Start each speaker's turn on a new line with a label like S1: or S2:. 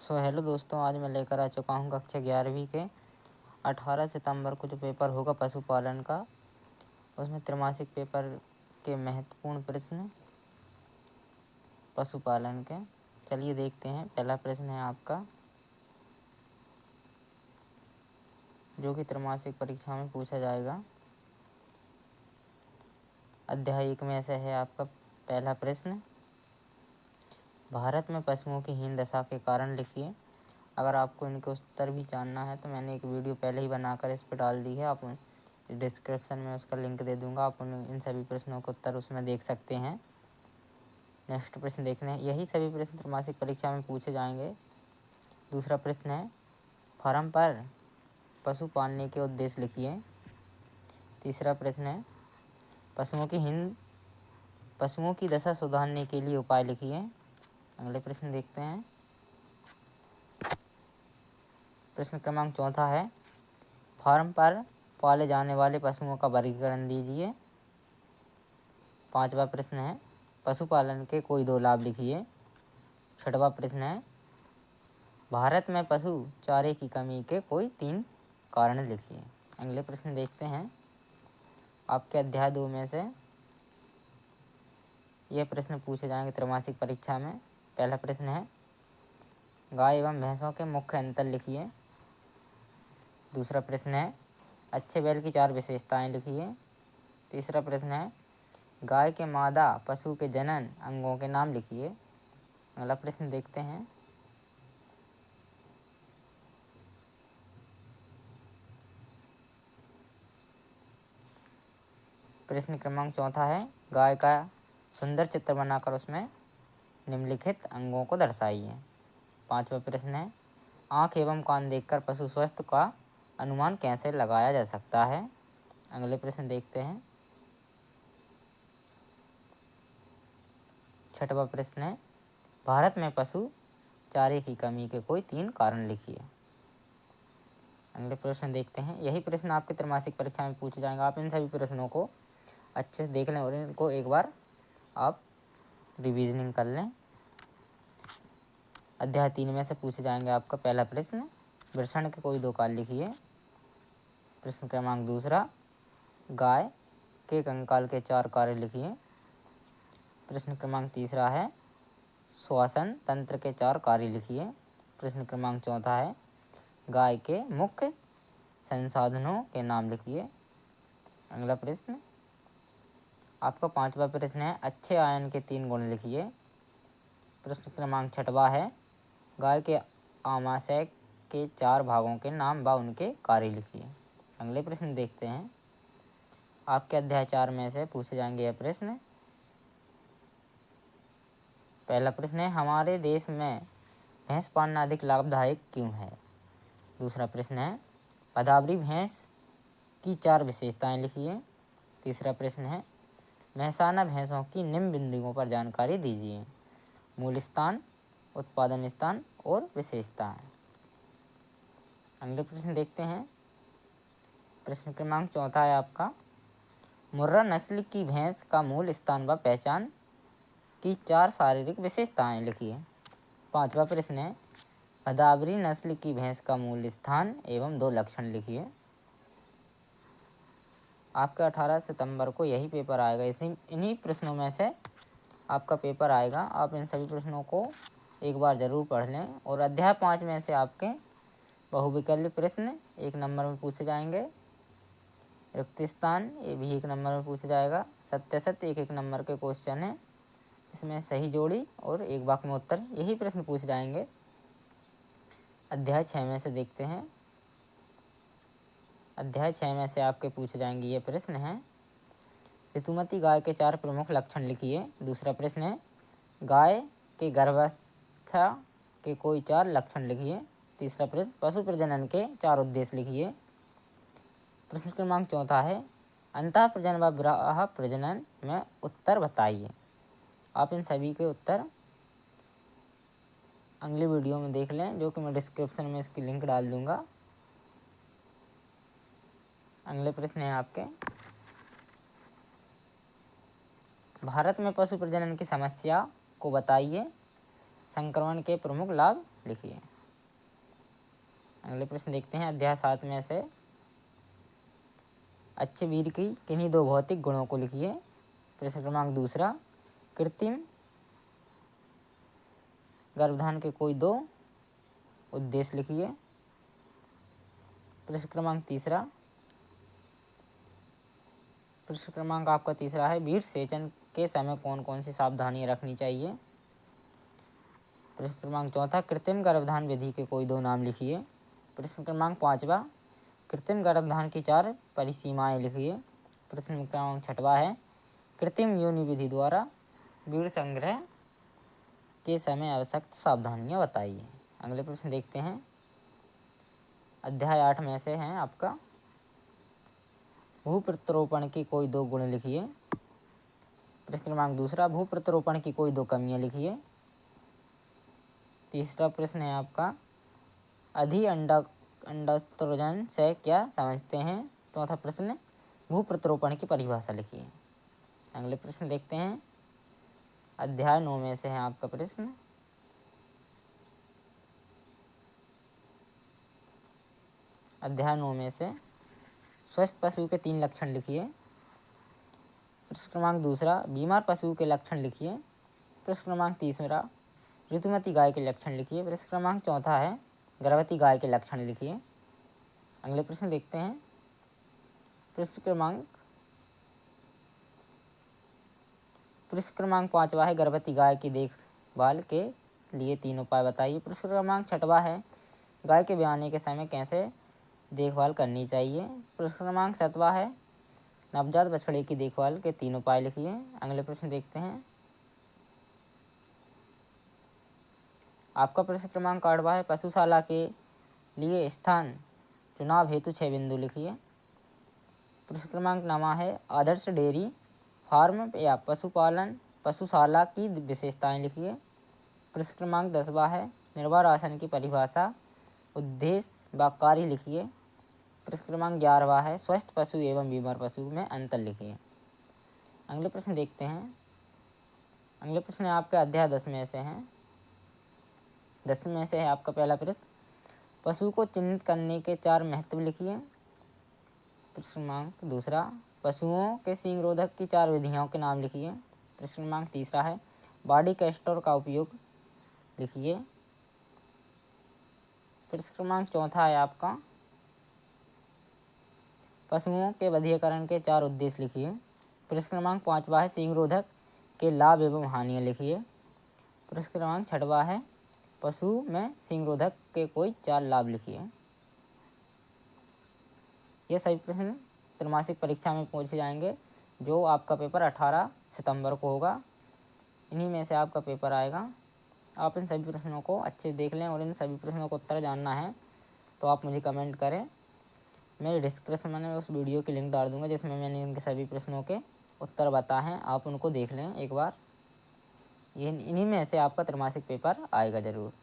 S1: Hello दोस्तों, आज मैं लेकर आ चुका हूँ कक्षा 11वीं के 18 सितंबर को जो पेपर होगा पशुपालन का, उसमें त्रैमासिक पेपर के महत्वपूर्ण प्रश्न पशुपालन के। चलिए देखते हैं। पहला प्रश्न है आपका, जो कि त्रैमासिक परीक्षा में पूछा जाएगा। अध्याय 1 में से है आपका पहला प्रश्न, भारत में पशुओं की हीन दशा के कारण लिखिए। अगर आपको इनके उत्तर भी जानना है तो मैंने एक वीडियो पहले ही बनाकर इस पर डाल दी है, आप डिस्क्रिप्शन में उसका लिंक दे दूंगा, आप इन सभी प्रश्नों के उत्तर उसमें देख सकते हैं। नेक्स्ट प्रश्न देखने हैं, यही सभी प्रश्न त्रैमासिक परीक्षा में पूछे जाएंगे। दूसरा प्रश्न है, फार्म पर पशु पालने के उद्देश्य लिखिए। तीसरा प्रश्न है, पशुओं की दशा सुधारने के लिए उपाय लिखिए। अगले प्रश्न देखते हैं। प्रश्न क्रमांक 4 है, फार्म पर पाले जाने वाले पशुओं का वर्गीकरण दीजिए। 5वां प्रश्न है, पशुपालन के कोई 2 लाभ लिखिए। 6वां प्रश्न है, भारत में पशु चारे की कमी के कोई 3 कारण लिखिए। अगले प्रश्न देखते हैं। आपके अध्याय 2 में से ये प्रश्न पूछे जाएंगे त्रैमासिक परीक्षा में। पहला प्रश्न है, गाय एवं भैंसों के मुख्य अंतर लिखिए। दूसरा प्रश्न है, अच्छे बैल की 4 विशेषताएं लिखिए। तीसरा प्रश्न है, गाय के मादा पशु के जनन अंगों के नाम लिखिए। अगला प्रश्न देखते हैं। प्रश्न क्रमांक 4 है, गाय का सुंदर चित्र बनाकर उसमें निम्नलिखित अंगों को दर्शाइए। 5वां प्रश्न है, आँख एवं कान देखकर पशु स्वास्थ्य का अनुमान कैसे लगाया जा सकता है। अगले प्रश्न देखते हैं। 6वां प्रश्न है, भारत में पशु चारे की कमी के कोई 3 कारण लिखिए। अगले प्रश्न देखते हैं। यही प्रश्न आपके त्रैमासिक परीक्षा में पूछे जाएंगे। आप इन सभी प्रश्नों को अच्छे से देख लें और इनको एक बार आप रिविजनिंग कर लें। अध्याय 3 में से पूछे जाएंगे आपका पहला प्रश्न, वृषण के कोई 2 काल लिखिए। प्रश्न क्रमांक 2, गाय के कंकाल के 4 कार्य लिखिए। प्रश्न क्रमांक 3 है, श्वसन तंत्र के 4 कार्य लिखिए। प्रश्न क्रमांक 4 है, गाय के मुख्य संसाधनों के नाम लिखिए। अगला प्रश्न आपका 5वां प्रश्न है, अच्छे आयन के 3 गुण लिखिए। प्रश्न क्रमांक 6 है, गाय के आमाशय के 4 भागों के नाम व उनके कार्य लिखिए। अगले प्रश्न देखते हैं। आपके अध्याय 4 में से पूछे जाएंगे यह प्रश्न। पहला प्रश्न है, हमारे देश में भैंस पालना अधिक लाभदायक क्यों है। दूसरा प्रश्न है, भदावरी भैंस की 4 विशेषताएं लिखिए। तीसरा प्रश्न है, मेहसाना भैंसों की निम्न बिंदुओं पर जानकारी दीजिए। मूल स्थान, उत्पादन स्थान और विशेषताएं। अगले प्रश्न देखते हैं। प्रश्न क्रमांक 4 है आपका, मुर्रा नस्ल की भैंस का मूल स्थान व पहचान की 4 शारीरिक विशेषताएं लिखिए। 5वां प्रश्न है, भदावरी नस्ल की भैंस का मूल स्थान एवं 2 लक्षण लिखिए। आपका 18 सितंबर को यही पेपर आएगा। इन्हीं प्रश्नों में से आपका पेपर आएगा। आप इन सभी प्रश्नों को एक बार ज़रूर पढ़ लें। और अध्याय 5 में से आपके बहुविकल्प प्रश्न 1 नंबर में पूछे जाएंगे। रिक्त स्थान ये भी 1 नंबर में पूछा जाएगा। सत्य सत्य 1 नंबर के क्वेश्चन है। इसमें सही जोड़ी और 1 वाक्य में उत्तर, यही प्रश्न पूछे जाएंगे। अध्याय 6 में से देखते हैं। अध्याय 6 में से आपके पूछे जाएंगे ये प्रश्न है, ऋतुमती गाय के 4 प्रमुख लक्षण लिखिए। दूसरा प्रश्न है, गाय के गर्भावस्था के कोई 4 लक्षण लिखिए। तीसरा प्रश्न, पशु प्रजनन के 4 उद्देश्य लिखिए। प्रश्न क्रमांक 4 है, अंतः प्रजनन व बाह्य प्रजनन में उत्तर बताइए। आप इन सभी के उत्तर अगली वीडियो में देख लें, जो कि मैं डिस्क्रिप्शन में इसकी लिंक डाल दूंगा। अगले प्रश्न है आपके, भारत में पशु प्रजनन की समस्या को बताइए। संक्रमण के प्रमुख लाभ लिखिए। अगले प्रश्न देखते हैं अध्याय 7 में से अच्छे वीर की किन्हीं दो भौतिक गुणों को लिखिए। प्रश्न क्रमांक दूसरा, कृत्रिम गर्भधान के कोई दो उद्देश्य लिखिए। प्रश्न क्रमांक तीसरा, प्रश्न क्रमांक आपका तीसरा है वीर सेचन के समय कौन कौन सी सावधानियां रखनी चाहिए। प्रश्न क्रमांक चौथा, कृत्रिम गर्भधान विधि के कोई दो नाम लिखिए। प्रश्न क्रमांक पाँचवा, कृत्रिम गर्भधान की 4 परिसीमाएं लिखिए। प्रश्न क्रमांक छठवा है कृत्रिम योनि विधि द्वारा वीर संग्रह के समय आवश्यक सावधानियां बताइए। अगले प्रश्न देखते हैं अध्याय 8 में से हैं आपका भू प्रत्यारोपण की कोई दो गुण लिखिए। प्रश्न क्रमांक दूसरा, भू प्रत्यारोपण की कोई दो कमियां लिखिए। तीसरा प्रश्न है आपका अंडस्त्रोजन से क्या समझते हैं। चौथा प्रश्न, भू प्रत्यारोपण की परिभाषा लिखिए। अगले प्रश्न देखते हैं अध्याय 9 में से है आपका प्रश्न अध्याय 9 में से स्वस्थ पशु के 3 लक्षण लिखिए। प्रश्न क्रमांक दूसरा, बीमार पशु के लक्षण लिखिए। प्रश्न क्रमांक तीसरा, ऋतुमती गाय के लक्षण लिखिए। प्रश्न क्रमांक चौथा है गर्भवती गाय के लक्षण लिखिए। अगले प्रश्न देखते हैं प्रश्न क्रमांक 5वां है गर्भवती गाय की देखभाल के लिए 3 उपाय बताइए। प्रश्न क्रमांक 6वां है गाय के ब्याने के समय कैसे देखभाल करनी चाहिए। प्रश्न क्रमांक 7वां है नवजात बछड़े की देखभाल के 3 उपाय लिखिए। अगले प्रश्न देखते हैं आपका प्रश्न क्रमांक 8वां है पशुशाला के लिए स्थान चुनाव हेतु 6 बिंदु लिखिए। प्रश्न क्रमांक 9वां है आदर्श डेयरी फार्म या पशुपालन पशुशाला की विशेषताएं लिखिए। प्रश्न क्रमांक 10वां है निर्वाह आसन की परिभाषा उद्देश्य व कार्य लिखिए। प्रश्न क्रमांक 11वां है स्वस्थ पशु एवं बीमार पशु में अंतर लिखिए। अगले प्रश्न देखते हैं अगले प्रश्न आपके अध्याय 10 में से हैं 10 में से है आपका पहला प्रश्न पशु को चिन्हित करने के 4 महत्व लिखिए। प्रश्न क्रमांक दूसरा पशुओं के सींग रोधक की 4 विधियों के नाम लिखिए। प्रश्न क्रमांक तीसरा है बॉडी कैस्टर का उपयोग लिखिए। प्रश्न क्रमांक चौथा है आपका पशुओं के बधियाकरण के 4 उद्देश्य लिखिए। प्रश्न क्रमांक 5वां है सींग रोधक के लाभ एवं हानियां लिखिए। प्रश्न क्रमांक 6वां है पशु में सींग रोधक के कोई 4 लाभ लिखिए। ये सभी प्रश्न त्रैमासिक परीक्षा में पूछे जाएंगे जो आपका पेपर 18 सितंबर को होगा। इन्हीं में से आपका पेपर आएगा। आप इन सभी प्रश्नों को अच्छे देख लें और इन सभी प्रश्नों को उत्तर जानना है तो आप मुझे कमेंट करें। मैं डिस्क्रिप्शन में उस वीडियो की लिंक डाल दूंगा जिसमें मैंने इनके सभी प्रश्नों के उत्तर बताए हैं। आप उनको देख लें एक बार। इन्हीं में से आपका त्रैमासिक पेपर आएगा ज़रूर।